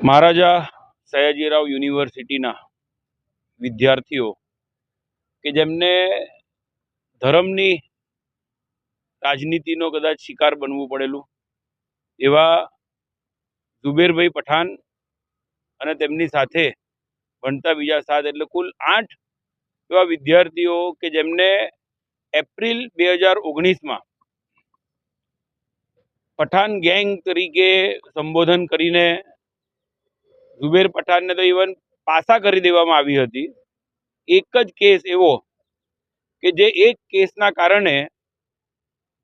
મહારાજા સયાજીરાવ યુનિવર્સિટીના વિદ્યાર્થીઓ કે જેમને ધર્મની રાજનીતિનો કદાચ શિકાર બનવું પડેલું એવા ઝુબેરભાઈ પઠાણ અને તેમની સાથે ભણતા બીજા 7 એટલે કુલ 8 એવા વિદ્યાર્થીઓ કે જેમને એપ્રિલ 2019માં પઠાણ ગેંગ તરીકે સંબોધન કરીને ઝુબેર પઠાણને તો ઇવન પાસા કરી દેવામાં આવી હતી। એક જ કેસ એવો કે જે એક કેસના કારણે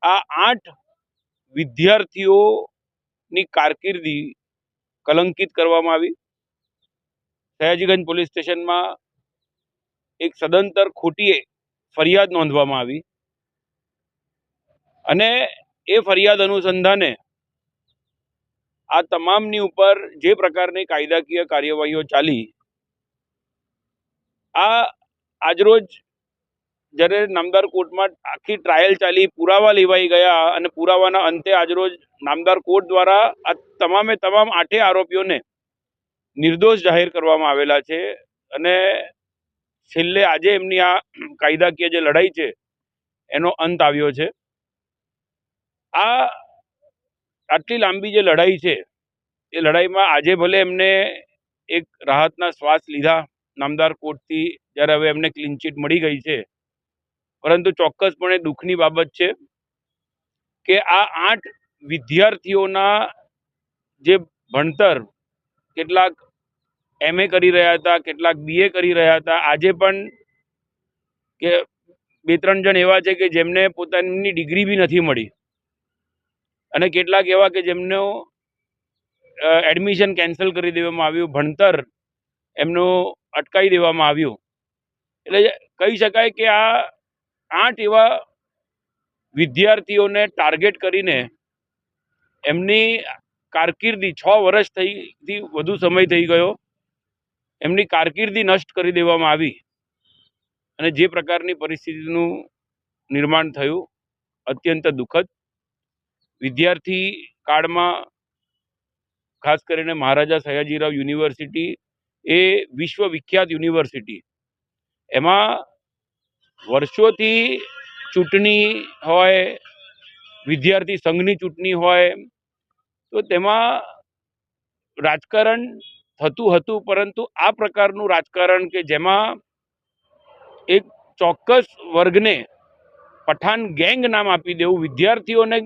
આ 8 વિદ્યાર્થીઓની કારકિર્દી કલંકિત કરવામાં આવી। સયાજીગંજ પોલીસ સ્ટેશનમાં એક સદંતર ખોટી ફરિયાદ નોંધવામાં આવી અને એ ફરિયાદ અનુસંધાને આ તમામની ઉપર જે પ્રકારની કાયદાકીય કાર્યવાહીઓ ચાલી આજરોજ જ્યારે નામદાર કોર્ટમાં આખી ટ્રાયલ ચાલી, પુરાવા લેવાઈ ગયા અને પુરાવાના અંતે આજરોજ નામદાર કોર્ટ દ્વારા આ તમામે તમામ 8 આરોપીઓને નિર્દોષ જાહેર કરવામાં આવેલા છે અને છેલ્લે આજે એમની આ કાયદાકીય જે લડાઈ છે એનો અંત આવ્યો છે। આટલી લાંબી જે લડાઈ છે એ લડાઈમાં આજે ભલે એમને એક રાહતના શ્વાસ લીધા નામદાર કોર્ટથી, જ્યારે હવે એમને ક્લીન ચીટ મળી ગઈ છે, પરંતુ ચોક્કસપણે દુઃખની બાબત છે કે આ 8 વિદ્યાર્થીઓના જે ભણતર, કેટલાક MA કરી રહ્યા હતા, કેટલાક BA કરી રહ્યા હતા, આજે પણ કે 2-3 જણ એવા છે કે જેમને પોતાની ડિગ્રી બી નથી મળી અને કેટલાક એવા કે જેમનો એડમિશન કેન્સલ કરી દેવામાં આવ્યું, ભણતર એમનું અટકાવી દેવામાં આવ્યું। એટલે કહી શકાય કે આ 8 એવા વિદ્યાર્થીઓને ટાર્ગેટ કરીને એમની કારકિર્દી 6 વર્ષથી વધુ સમય થઈ ગયો, એમની કારકિર્દી નષ્ટ કરી દેવામાં આવી અને જે પ્રકારની પરિસ્થિતિનું નિર્માણ થયું અત્યંત દુઃખદ। વિદ્યાર્થી કાળમાં ખાસ કરીને મહારાજા સયાજીરાવ યુનિવર્સિટી એ વિશ્વવિખ્યાત યુનિવર્સિટી, એમાં વર્ષોથી ચૂંટણી હોય, વિદ્યાર્થી સંઘની ચૂંટણી હોય તો તેમાં રાજકારણ થતું હતું, પરંતુ આ પ્રકારનું રાજકારણ કે જેમાં એક ચોક્કસ વર્ગને પઠાણ ગેંગ નામ આપી દેવું, વિદ્યાર્થીઓને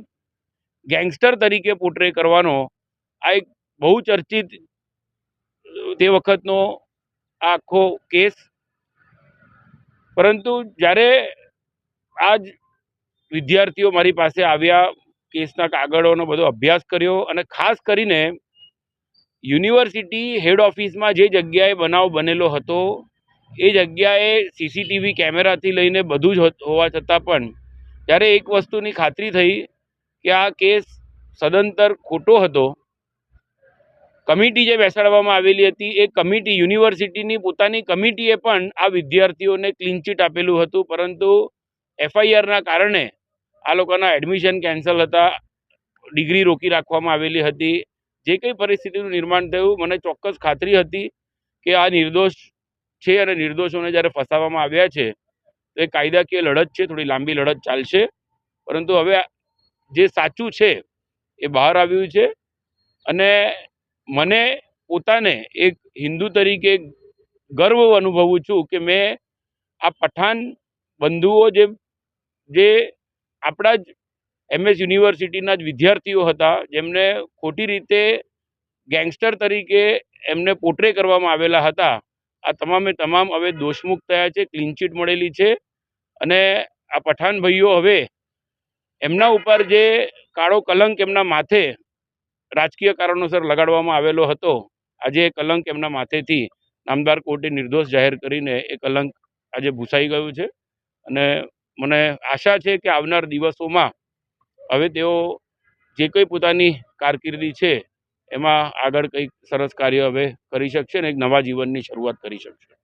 ગેંગસ્ટર તરીકે પોર્ટ્રે કરવાનો આ એક બહુ ચર્ચિત તે વખતનો આખો કેસ। પરંતુ જ્યારે આજ વિદ્યાર્થીઓ મારી પાસે આવ્યા, કેસના કાગળોનો બધો અભ્યાસ કર્યો અને ખાસ કરીને યુનિવર્સિટી હેડ ઓફિસમાં જે જગ્યાએ બનાવ બનેલો હતો એ જગ્યાએ CCTV કેમેરાથી લઈને બધું જ હોવા છતાં પણ જ્યારે એક વસ્તુની ખાતરી થઈ કે આ કેસ સદંતર ખોટો હતો, કમિટી જે બેસાડવામાં આવેલી હતી એ કમિટી, યુનિવર્સિટીની પોતાની કમિટીએ પણ આ વિદ્યાર્થીઓને ક્લીન ચીટ આપેલું હતું, પરંતુ FIRના કારણે આ લોકોના એડમિશન કેન્સલ હતા, ડિગ્રી રોકી રાખવામાં આવેલી હતી। જે કંઈ પરિસ્થિતિનું નિર્માણ થયું, મને ચોક્કસ ખાતરી હતી કે આ નિર્દોષ છે અને નિર્દોષોને જ્યારે ફસાવવામાં આવ્યા છે તો એ કાયદાકીય લડત છે, થોડી લાંબી લડત ચાલશે, પરંતુ હવે જે સાચું છે એ બહાર આવ્યું છે અને મને પોતાને એક હિન્દુ તરીકે ગર્વ અનુભવું છું કે મેં આ પઠાણ બંધુઓ જે આપણા જ MS યુનિવર્સિટીના જ વિદ્યાર્થીઓ હતા, જેમને ખોટી રીતે ગેંગસ્ટર તરીકે એમને પોર્ટ્રે કરવામાં આવેલા હતા, આ તમામે તમામ હવે દોષમુક્ત થયા છે, ક્લીન ચીટ મળેલી છે અને આ પઠાણ ભાઈઓ હવે એમના ઉપર જે કાળો કલંક એમના માથે રાજકીય કારણોસર લગાડવામાં આવેલો હતો, આજે એ કલંક એમના માથેથી નામદાર કોર્ટે નિર્દોષ જાહેર કરીને એ કલંક આજે ભૂસાઈ ગયું છે અને મને આશા છે કે આવનાર દિવસોમાં હવે તેઓ જે કંઈ પોતાની કારકિર્દી છે એમાં આગળ કંઈક સરસ કાર્ય હવે કરી શકશે અને એક નવા જીવનની શરૂઆત કરી શકશે।